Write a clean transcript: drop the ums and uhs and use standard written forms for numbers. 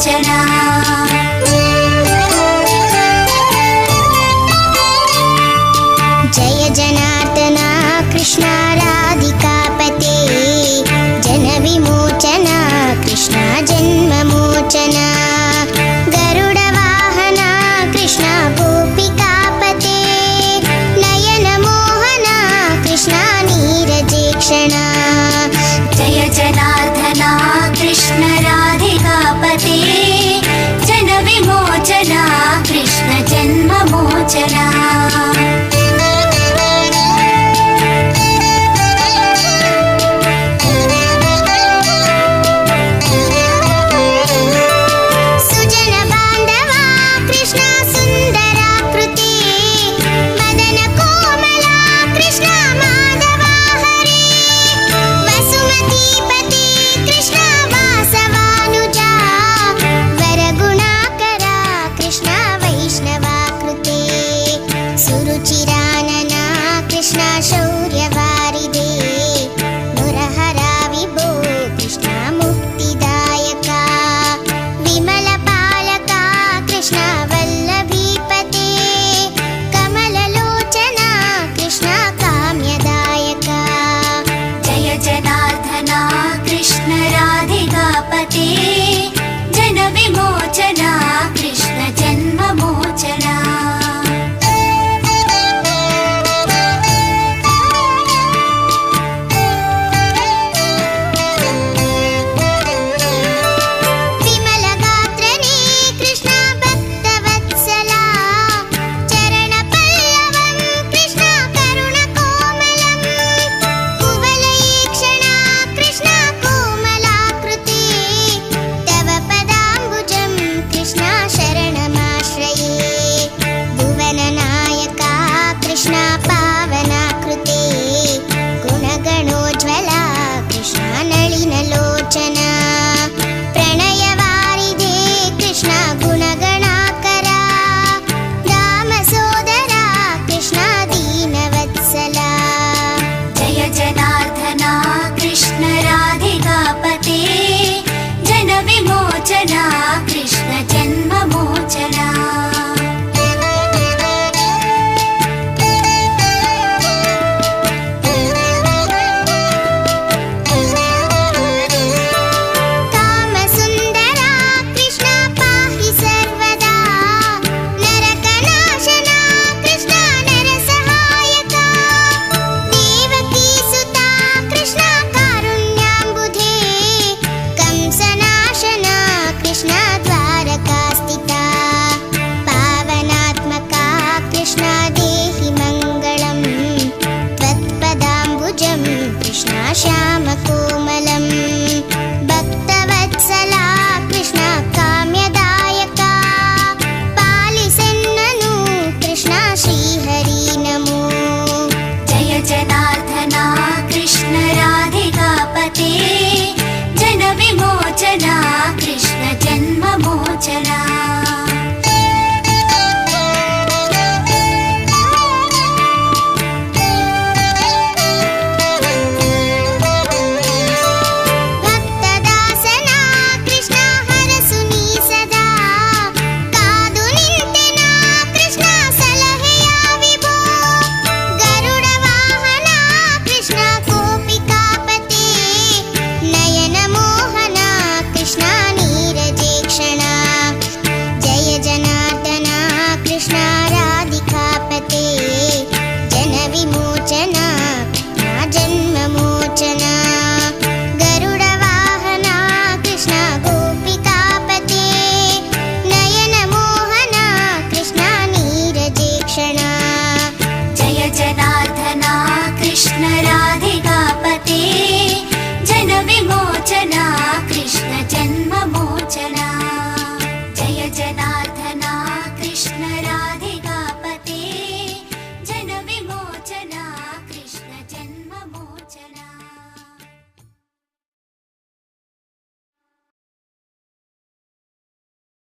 जन्ममोचना जय जनार्दना कृष्ण राधिकापते जन विमोचना कृष्ण जन्ममोचना गरुड वाहना कृष्ण गोपिकापते नयन मोहना कृष्ण नीरजेक्षणा जय जनार्दना कृष्ण राधिकापते जन विमोचना कृष्ण जन्ममोचना जन विमोचना कृष्ण जन्ममोचना विमलगात्रने कृष्ण भक्तवत्सला चरणपल्लवं कृष्ण करुणकोमलं कुवलयेक्षणा कृष्ण कोमलाकृते तव पदाम्बुजं कृष्ण शरणमाश्रये भुवननायका कृष्ण पावनाकृते गुणगणोज्ज्वला कृष्ण नलिनलोचना प्रणयवारिधे कृष्ण गुणगणाकरा रामसोदरा कृष्ण दीनवत्सला जय जनार्दना कृष्ण राधिकापते जन विमोचना कृष्ण जन्ममोचना कामसुन्दरा कृष्ण पाहि सर्वदा नरकनाशना कृष्ण नरसहायका देवकीसुता कृष्ण कारुण्याम्बुधे कंसनाशना कृष्ण द्वारकास्थिता पावनात्मका कृष्ण देहि मङ्गलं त्वत्पदाम्बुजं कृष्ण श्यामकोमलं भक्तवत्सला कृष्ण काम्यदायका पालिसेन्ननु कृष्ण श्रीहरि नमो जय जनार्दना कृष्ण राधिकापते जन विमोचना कृष्ण जन्ममोचना